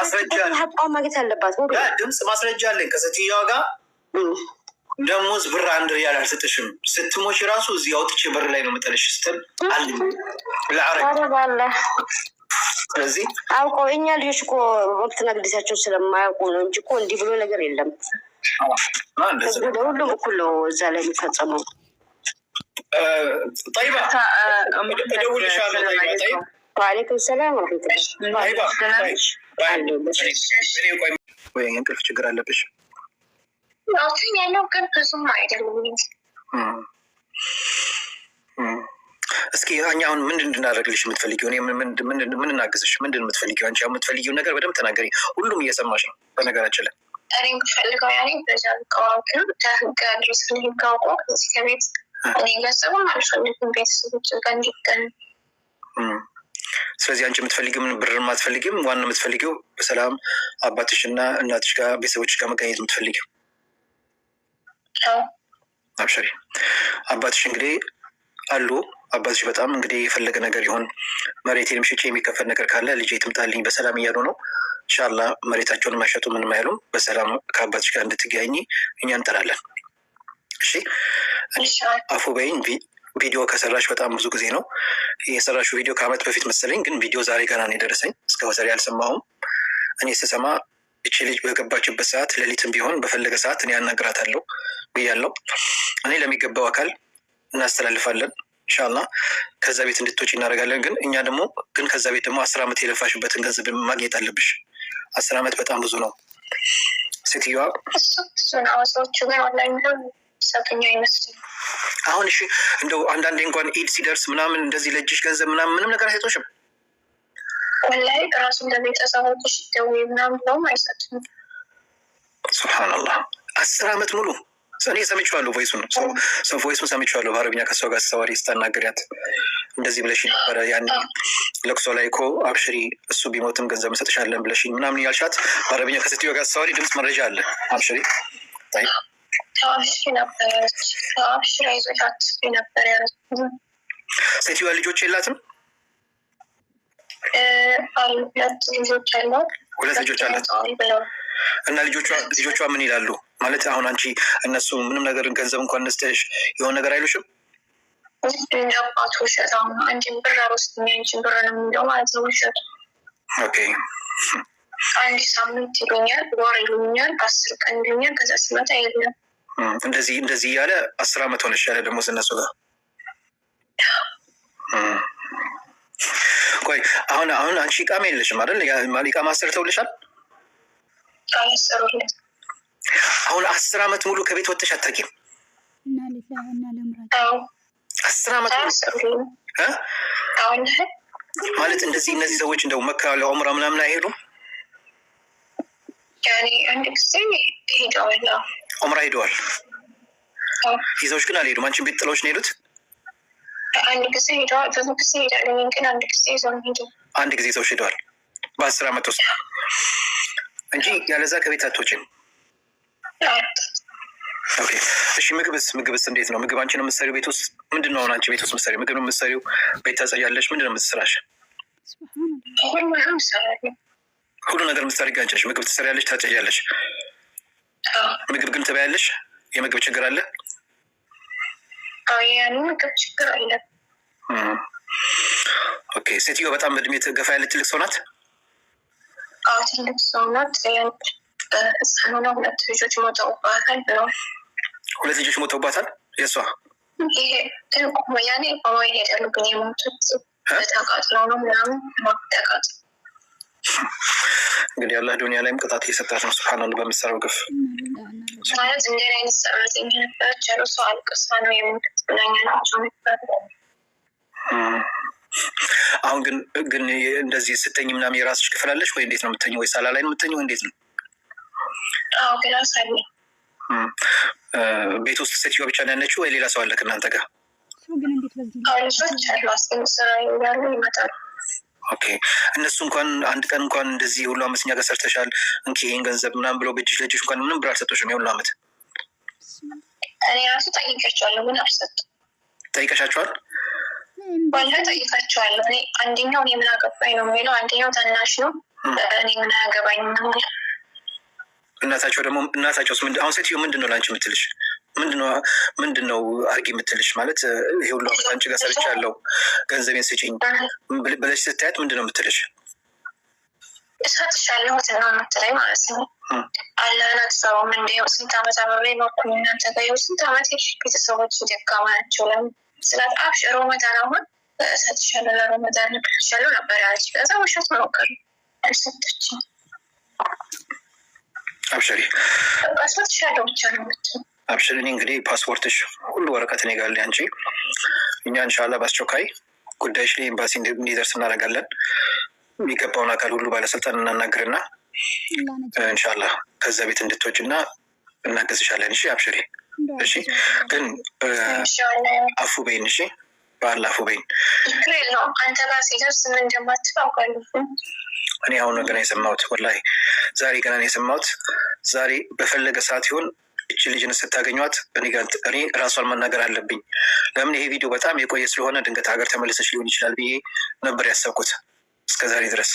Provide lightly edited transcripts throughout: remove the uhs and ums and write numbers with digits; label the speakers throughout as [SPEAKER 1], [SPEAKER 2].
[SPEAKER 1] ማስረጃ
[SPEAKER 2] ሀቋም ማግኘት አለባት።
[SPEAKER 1] ድምፅ ማስረጃ አለኝ ከሴትዮዋ ጋር ደሞዝ ብር 1 ሪያል አልሰጥሽም ስትሞች ራሱ እዚህ አውጥቼ በር ላይ ነው የምጠለሽ ስትል አለኝ ለአረብ። ስለዚህ
[SPEAKER 2] አውቀው እኛ ልጆች እኮ ወቅትና ግዴታቸው ስለማያውቁ ነው እንጂ እኮ እንዲህ ብሎ ነገር የለም። ሁሉም እኩል ነው እዛ ላይ የሚፈጸመው።
[SPEAKER 1] ጠይባ እደውልልሻለሁ። ጠይባ
[SPEAKER 2] ዋሌኩም ሰላም
[SPEAKER 1] ወይ እንቅልፍ ችግር አለብሽ?
[SPEAKER 3] ያለው ግን ብዙም አይደለም።
[SPEAKER 1] እስኪ እኛ አሁን ምንድን እንድናደርግልሽ የምትፈልጊው? ምን እናግዝሽ? ምንድን የምትፈልጊው? አንቺ አሁን የምትፈልጊውን ነገር በደንብ ተናገሪ። ሁሉም እየሰማሽ ነው። በነገራችን ላይ
[SPEAKER 3] እኔ የምፈልገው ያኔ በዛ ቀዋቅ ነው ከህግ አድሬስ ህግ አውቆ ከዚህ ከቤት እኔ ገሰቡም አልፈልግም ቤተሰቦች ጋር እንዲገን።
[SPEAKER 1] ስለዚህ አንቺ የምትፈልጊው ምን ብር አትፈልጊም። ዋና የምትፈልጊው በሰላም አባትሽ እና እናትሽ ጋር ቤተሰቦች ጋር መገኘት የምትፈልጊው። አብሽሪ። አባትሽ እንግዲህ አሉ። አባትሽ በጣም እንግዲህ የፈለገ ነገር ይሆን መሬቴንም ሽጬ የሚከፈል ነገር ካለ ልጄ ትምጣልኝ በሰላም እያሉ ነው። ኢንሻላህ መሬታቸውን ማሸጡ ምንም አይሉም። በሰላም ከአባትሽ ጋር እንድትገናኝ እኛ እንጠራለን። እሺ አፉ በይኝ። ቪዲዮ ከሰራሽ በጣም ብዙ ጊዜ ነው የሰራሽው። ቪዲዮ ከአመት በፊት መሰለኝ፣ ግን ቪዲዮ ዛሬ ገና ነው የደረሰኝ። እስከ ወሰሪ አልሰማሁም። እኔ ስሰማ እቺ ልጅ በገባችበት ሰዓት ሌሊትም ቢሆን በፈለገ ሰዓት እኔ ያናግራታለሁ ብያለሁ። እኔ ለሚገባው አካል እናስተላልፋለን። ኢንሻላህ ከዛ ቤት እንድትወጪ እናደርጋለን። ግን እኛ ደግሞ ከዛ ቤት ደግሞ 10 ዓመት የለፋሽበትን ገንዘብ ማግኘት አለብሽ። 10 ዓመት በጣም ብዙ ነው። ሴትዮዋ
[SPEAKER 3] ሰዎቹ ግን ኦንላይን ሰጡኛ ይመስል
[SPEAKER 1] አሁን እሺ፣ እንደው አንዳንዴ እንኳን ኢድ ሲደርስ ምናምን እንደዚህ ለእጅሽ ገንዘብ ምናምን ምንም ነገር አይሰጡሽም?
[SPEAKER 3] ወላሂ ራሱ ለቤተሰቦች ደውዬ ምናምን ብለውም አይሰጡም።
[SPEAKER 1] ሱብሃንአላህ 10 ዓመት ሙሉ እኔ ሰምቼዋለሁ። ቮይሱን ሰምቼዋለሁ። በአረብኛ ከሷ ጋር ስታወሪ ስታናገሪያት እንደዚህ ብለሽ ነበረ ያኔ ለቅሶ ላይ እኮ አብሽሪ እሱ ቢሞትም ገንዘብ እንሰጥሻለን ብለሽኝ ምናምን ያልሻት በአረብኛ ከሴትዮዋ ጋር ስታወሪ ድምፅ መረጃ አለ። አብሽሪ
[SPEAKER 3] አብሽሪ አይዞሻት ነበር ያሉት።
[SPEAKER 1] ሴትዮዋ ልጆች የላትም?
[SPEAKER 3] ሁለት ልጆች አሏት።
[SPEAKER 1] 2 ልጆች አላት። እና ልጆቿ ምን ይላሉ? ማለት አሁን አንቺ እነሱ ምንም ነገር ገንዘብ እንኳን ነስተሽ የሆነ ነገር አይሉሽም?
[SPEAKER 3] አባቱ ውሸት አሁን አንቺን ብር አልወስድም አንቺን ብር ነው የሚለው ማለት ነው። ውሸት
[SPEAKER 1] ኦኬ።
[SPEAKER 3] 1 ሳምንት ይሉኛል፣ ወር ይሉኛል፣ 10 ቀን ይሉኛል። ከዛ ሲመጣ የለም።
[SPEAKER 1] እንደዚህ እያለ 10 ዓመት ሆነሽ ያለ ደግሞ እነሱ ጋር። ቆይ አሁን አንቺ ኢቃማ የለሽም አይደል? ኢቃማ አሰርተውልሻል? አሁን 10 ዓመት ሙሉ ከቤት ወጥተሽ አታውቂም? 10 ዓመት ሙሉ ማለት እንደዚህ እነዚህ ሰዎች እንደው መካ ለዑምራ ምናምን አይሄዱም?
[SPEAKER 3] ያኔ አንድ ጊዜ ሄደዋል።
[SPEAKER 1] ዑምራ ሄደዋል። ይዘውሽ ግን አልሄዱም? አንቺን ቤት ጥለውሽ ነው የሄዱት?
[SPEAKER 3] አንድ ጊዜ ሄደዋል። ብዙ ጊዜ ሄዳለኝ ግን አንድ ጊዜ ይዘው ሄዱ።
[SPEAKER 1] አንድ ጊዜ ይዘውሽ ሄደዋል በ10 ዓመት ውስጥ እንጂ ያለዛ ከቤት አትወጪም? ኦኬ። እሺ ምግብስ እንዴት ነው? ምግብ አንቺ ነው የምትሰሪው ቤት ውስጥ? ምንድን ነው አሁን አንቺ ቤት ውስጥ የምትሰሪው? ምግብ ነው የምትሰሪው? ቤት ታጸያለሽ? ምንድን ነው የምትሰራሽ? ሁሉ ነገር የምትሰሪ ጋር አንቺ ነሽ። ምግብ ትሰሪያለሽ፣ ታጸያለሽ። ምግብ ግን ትበያለሽ? የምግብ ችግር አለ?
[SPEAKER 3] ያን ምግብ ችግር አለ።
[SPEAKER 1] ኦኬ። ሴትዮ በጣም በእድሜ ገፋ ያለች ትልቅ ሰው ናት?
[SPEAKER 3] ትልቅ ሰው ናት። ህፃን ሆና 2 ልጆች ሞተውባታል ብለዋል።
[SPEAKER 1] 2 ልጆች ሞተውባታል? የእሷ
[SPEAKER 3] ይሄ ያኔ ቆማ ይሄዳሉ። ግን የሞቱት ተቃጥለው ነው ምናምን ተቃጥ
[SPEAKER 1] እንግዲህ አላህ ዱኒያ ላይም ቅጣት እየሰጣት ነው። ሱብሃንአላህ በምትሰራው ግፍ
[SPEAKER 3] ማለት እንደ አይነት ሰራተኛ ነበረች። እሷ አልቅሳ ነው የሞቱት ብላኛ ናቸው ነበር።
[SPEAKER 1] አሁን ግን እንደዚህ ስተኝ ምናምን የራስሽ ክፍል አለሽ ወይ እንዴት ነው የምትተኝ? ወይ ሳላ ላይ ነው የምትተኝ ወይ እንዴት ነው?
[SPEAKER 3] ክላስ አለ።
[SPEAKER 1] ቤት ውስጥ ሴትዮዋ ብቻ ነው ያለችው ወይ ሌላ ሰው አለ ከእናንተ ጋር?
[SPEAKER 3] ልጆች አሉ፣ ስራ ይውላሉ፣ ይመጣሉ።
[SPEAKER 1] ኦኬ። እነሱ እንኳን አንድ ቀን እንኳን እንደዚህ ሁሉ አመት እኛ ጋር ሰርተሻል እንኪ ይሄን ገንዘብ ምናምን ብለው በእጅሽ ለእጅሽ እንኳን ምንም ብር አልሰጡሽም? የሁሉ አመት
[SPEAKER 3] እኔ ራሱ ጠይቄያቸዋለሁ ግን አልሰጡም።
[SPEAKER 1] ጠይቀሻቸዋል?
[SPEAKER 3] ባለ ጠይቃቸዋለሁ። እኔ አንደኛው እኔ ምን አገባኝ ነው የሚለው፣ አንደኛው ታናሽ ነው እኔ ምን አያገባኝም ነው።
[SPEAKER 1] እናታቸውስ አሁን ሴትዮ ምንድን ነው ለአንቺ የምትልሽ? ምንድን ነው አርጊ የምትልሽ? ማለት ይሄ ሁሉ አንቺ ጋር ሰርቻለሁ ገንዘቤን ስጪኝ ብለሽ ስታያት ምንድን ነው የምትልሽ?
[SPEAKER 3] እሰጥሻለሁ ነው የምትለኝ ማለት ነው። አላናት ሰውም እንዲ ስንት ዓመት አበሬ ኖርኩኝ እናንተ ጋር ስንት ዓመት ቤተሰቦች ደካማ ናቸው። ለምን ስላት አብሽ ሮመዳን አሁን እሰጥሻለሁ ለሮመዳን ልክልሻለሁ ነበር ያለች። ከዛ ውሸት መሞከር አልሰጠችም።
[SPEAKER 1] አብሽሪ
[SPEAKER 3] እሰጥሻለሁ ብቻ ነው የምትለው።
[SPEAKER 1] አብሽሪ እኔ እንግዲህ ፓስፖርትሽ ሁሉ ወረቀት እኔ ጋር አለ። አንቺ እኛ ኢንሻላህ በአስቸኳይ ጉዳይሽ ላይ ኤምባሲ እንዲደርስ እናደርጋለን። የሚገባውን አካል ሁሉ ባለስልጣን እናናግርና ኢንሻላህ ከዛ ቤት እንድትወጪና እናገዝሻለን። እሺ አብሽሪ። እሺ ግን አፉ በይን። እሺ በአላህ አፉ በይን።
[SPEAKER 3] አንተ ጋር ሲደርስ ምን እንደማትታውቃለሁ።
[SPEAKER 1] እኔ አሁን ገና የሰማሁት ወላሂ ዛሬ ገና የሰማሁት ዛሬ በፈለገ ሰዓት ይሆን እቺ ልጅን ስታገኟት እኔ ራሷን መናገር አለብኝ። ለምን ይሄ ቪዲዮ በጣም የቆየ ስለሆነ ድንገት ሀገር ተመልሰች ሊሆን ይችላል ብዬ ነበር ያሰብኩት እስከዛሬ ድረስ።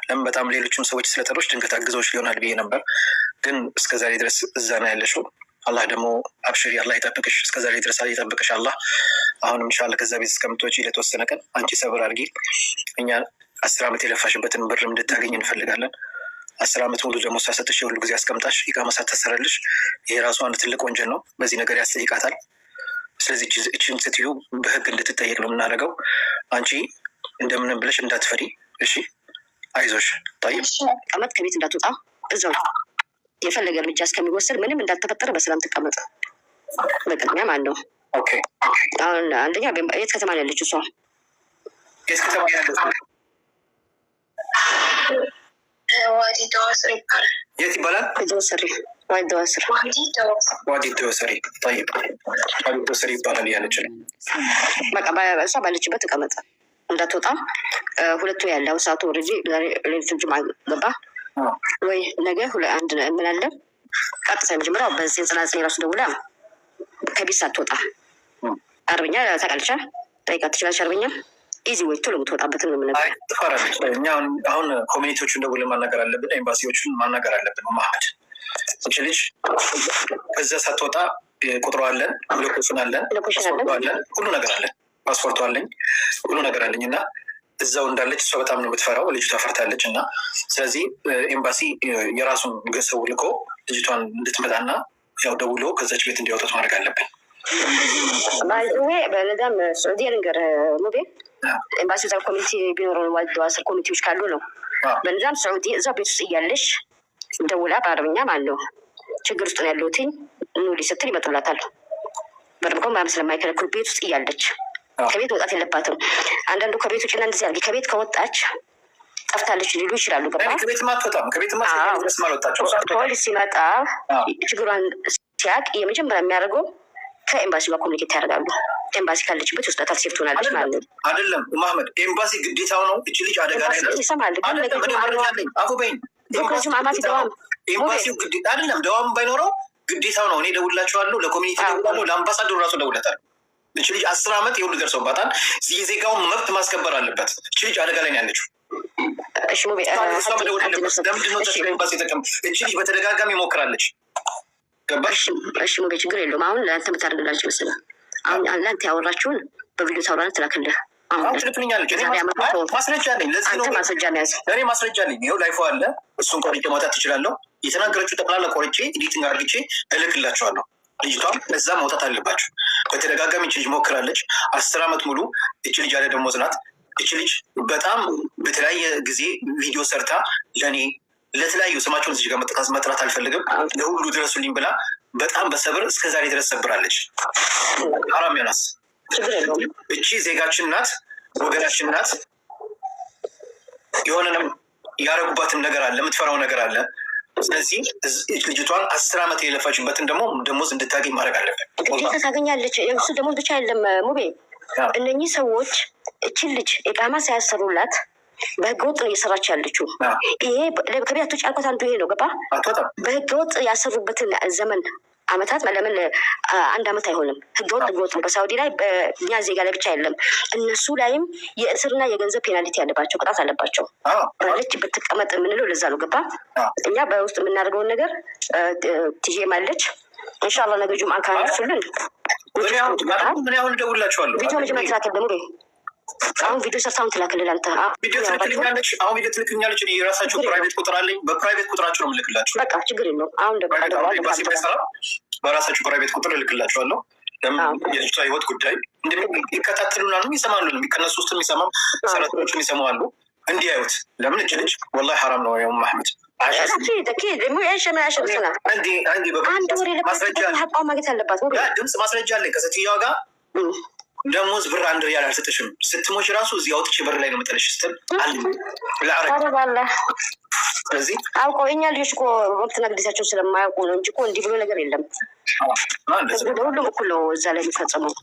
[SPEAKER 1] ለምን በጣም ሌሎችም ሰዎች ስለጠሮች ድንገት አግዘዎች ሊሆናል ብዬ ነበር። ግን እስከዛሬ ድረስ እዛ ነው ያለሽው። አላህ ደግሞ አብሽሪ፣ አላህ ይጠብቅሽ። እስከዛሬ ድረስ ይጠብቅሽ አላህ። አሁንም ኢንሻላህ ከዛ ቤት እስከምትወጪ ለተወሰነ ቀን አንቺ ሰብር አድርጊ። እኛ 10 ዓመት የለፋሽበትን ብር እንድታገኝ እንፈልጋለን። 10 ዓመት ሙሉ ደግሞ ሳሰጥሽ የሁሉ ጊዜ አስቀምጣሽ ኢቃማ ሳታሰራልሽ ይሄ ራሱ አንድ ትልቅ ወንጀል ነው። በዚህ ነገር ያስጠይቃታል። ስለዚህ እችን ሴትዮ በህግ እንድትጠየቅ ነው የምናደርገው። አንቺ እንደምንም ብለሽ እንዳትፈሪ እሺ። አይዞሽ ታይም
[SPEAKER 2] ቀመጥ ከቤት እንዳትወጣ እዛው የፈለገ እርምጃ እስከሚወሰድ ምንም እንዳልተፈጠረ በሰላም ትቀመጥ። በቅድሚያ ማን ነው?
[SPEAKER 1] ኦኬ
[SPEAKER 2] አሁን አንደኛ የት ከተማ ነው ያለችው? እሷ
[SPEAKER 1] የት ከተማ ያለች?
[SPEAKER 3] ዋዲ ደዋስር ይባላል።
[SPEAKER 1] የት ይባላል?
[SPEAKER 2] ደዋስር ዋዲ ደዋስር
[SPEAKER 1] ዋዲ ደዋስር طيب ዋዲ ደዋስር ይባላል ያለች።
[SPEAKER 2] በቃ እሷ ባለችበት ተቀመጠ እንዳትወጣ። ሁለቱ ያለው ሰዓቱ ወረጂ ሌሊት ጅማ ገባ ወይ ነገ አንድ ምን አለ ቀጥታ መጀመሪያው በዚህ ጽናጽኝ ራሱ ደውላ ከቤት ሳትወጣ አርበኛ ታውቃለች ጠይቃት ትችላለች። አርበኛ ኢዚ ወይ ቶሎ የምትወጣበትን ነው የምነግርህ።
[SPEAKER 1] ትፈራለች። እኛ አሁን ኮሚኒቲዎቹን ደውለን ማናገር አለብን፣ ኤምባሲዎቹን ማናገር አለብን። መሀመድ እቺ ልጅ ከዛ ሳትወጣ ቁጥሩ አለን፣ ሎኬሽን አለን፣ ሁሉ ነገር አለን፣ ፓስፖርቱ አለኝ፣ ሁሉ ነገር አለኝ እና እዛው እንዳለች እሷ በጣም ነው የምትፈራው። ልጅቷ ፈርታለች እና ስለዚህ ኤምባሲ የራሱን ሰው ልኮ ልጅቷን እንድትመጣና ያው ደውሎ ከዛች ቤት እንዲያወጡት ማድረግ አለብን።
[SPEAKER 2] ባይዘዌ በነዛም ሱዑዲ ልንገር ሙቤ ኤምባሲ ዛ ኮሚኒቲ ቢኖረው ዋዲ ደዋስር ኮሚኒቲዎች ካሉ ነው። በነዛም ሱዑዲ እዛው ቤት ውስጥ እያለሽ ደውላ በአረብኛ ማለት ነው ችግር ውስጥ ነው ያለሁትኝ ኑሊ ስትል ይመጡላታል። በርብኮ ማም ስለማይከለክሉ ቤት ውስጥ እያለች ከቤት መውጣት የለባትም። አንዳንዱ ከቤት ውጭ እንደዚህ ያርጊ ከቤት ከወጣች ጠፍታለች ሊሉ ይችላሉ። ገባ
[SPEAKER 1] ከቤት ማትወጣም ከቤት ማትወጣቸው
[SPEAKER 2] ፖሊስ ሲመጣ ችግሯን ሲያቅ የመጀመሪያ የሚያደርገው ከኤምባሲ ጋር ኮሚኒኬት ያደርጋሉ። ኤምባሲ ካለችበት ውስጣታል ሴፍ ትሆናለች ማለት ነው።
[SPEAKER 1] አይደለም መሀመድ ኤምባሲ ግዴታው ነው። እቺ ልጅ አደጋ ላይ ነው
[SPEAKER 2] ይሰማል።
[SPEAKER 1] አፉ በይን ኤምባሲው ግዴታ አይደለም። ደዋም ባይኖረው ግዴታው ነው። እኔ ደውላቸዋለሁ፣ ለኮሚኒቲ ደውላለሁ፣ ለአምባሳደሩ ራሱ ደውለታል። እቺ ልጅ 10 ዓመት የሁሉ ደርሰውባታል። የዜጋውን መብት ማስከበር አለበት። እቺ ልጅ አደጋ ላይ ነው ያለችው። እቺ ልጅ በተደጋጋሚ ሞክራለች። ገባሽ?
[SPEAKER 2] እሺ ሙቤ ችግር የለውም። አሁን ለአንተ ምታደርግላለች መሰለህ። አሁን ለአንተ ያወራችሁን በቪዲዮ ታውራን ትላክልህ።
[SPEAKER 1] አሁን ትልክልኛለች። ማስረጃ አለኝ። ለዚህ ነው
[SPEAKER 2] ማስረጃ ያዝ።
[SPEAKER 1] እኔ ማስረጃ አለኝ። ይኸው ላይፎ አለ። እሱን ቆርጬ ማውጣት ትችላለሁ። የተናገረችው ጠቅላላ ቆርጬ ኤዲቲንግ አድርጌ እልክላቸዋለሁ። ልጅቷም እዛ መውጣት አለባቸው። በተደጋጋሚ እች ልጅ ሞክራለች። 10 ዓመት ሙሉ እች ልጅ ያለ ደሞዝ ናት። እች ልጅ በጣም በተለያየ ጊዜ ቪዲዮ ሰርታ ለእኔ ለተለያዩ ስማቸውን እዚህ ጋር መጥራት አልፈልግም ለሁሉ ድረሱልኝ ብላ በጣም በሰብር እስከዛሬ ድረስ ሰብራለች። አራም ያናስ እቺ ዜጋችን ናት፣ ወገናችን ናት። የሆነንም ያረጉባትም ነገር አለ፣ የምትፈራው ነገር አለ። ስለዚህ ልጅቷን 10 ዓመት የለፋችበትን ደግሞ ደሞዝ እንድታገኝ ማድረግ አለብን።
[SPEAKER 2] ግዴታ ታገኛለች። የእሱ ደሞዝ ብቻ አይደለም ሙቤ። እነኚህ ሰዎች እችን ልጅ ኢቃማ ሳያሰሩላት በህገወጥ ነው እየሰራች ያለችው። ይሄ ከቤት ውጭ ያልኳት አንዱ ይሄ ነው። ገባ? በህገወጥ ያሰሩበትን ዘመን አመታት ለምን 1 አመት አይሆንም። ህገወጥ ነው በሳውዲ ላይ በእኛ ዜጋ ላይ ብቻ አይደለም እነሱ ላይም የእስርና የገንዘብ ፔናልቲ ያለባቸው ቅጣት አለባቸው። ልጅ ብትቀመጥ የምንለው ለዛ ነው። ገባ እኛ በውስጥ የምናደርገውን ነገር ትዤ ማለች ኢንሻአላህ ነገ ጁምአ ካነሱልን
[SPEAKER 1] ምን ያሁን ደውላችኋለሁ።
[SPEAKER 2] ቪዲዮ መጀመሪያ ትላክል ደግሞ አሁን ቪዲዮ ሰርታውን ትላክልል አንተ
[SPEAKER 1] ቪዲዮ ትልክልኛለች። አሁን ቪዲዮ ትልክልኛለች። እኔ የራሳቸው ፕራይቬት ቁጥር አለኝ። በፕራይቬት ቁጥራቸው ነው የምልክላቸው።
[SPEAKER 2] በቃ ችግር የለውም። አሁን ደግሞ
[SPEAKER 1] በራሳቸው ፕራይቬት ቁጥር እልክላቸዋለሁ። የልጅቷ ህይወት ጉዳይ ይከታተሉናል፣ ይሰማሉ። ከነሱ ውስጥ የሚሰማም ሰራተኞቹን ይሰማዋሉ። እንዲያዩት ለምን እች ልጅ ወላሂ ሐራም ነው። ያው ማህመድ ድምፅ ማስረጃ አለኝ ከሴትዮዋ ጋር ደሞዝ ብር 1 ሪያል አልሰጥሽም ስትሞች ራሱ እዚህ አውጥቼ ብር ላይ ነው መጠለሽ ስትል ስለዚህ
[SPEAKER 2] አውቀው የኛ ልጆች እኮ ወቅትና ግዴታቸው ስለማያውቁ ነው እንጂ እኮ እንዲህ ብሎ ነገር የለም። ሁሉም እኩል ነው እዛ ላይ የሚፈጸመው።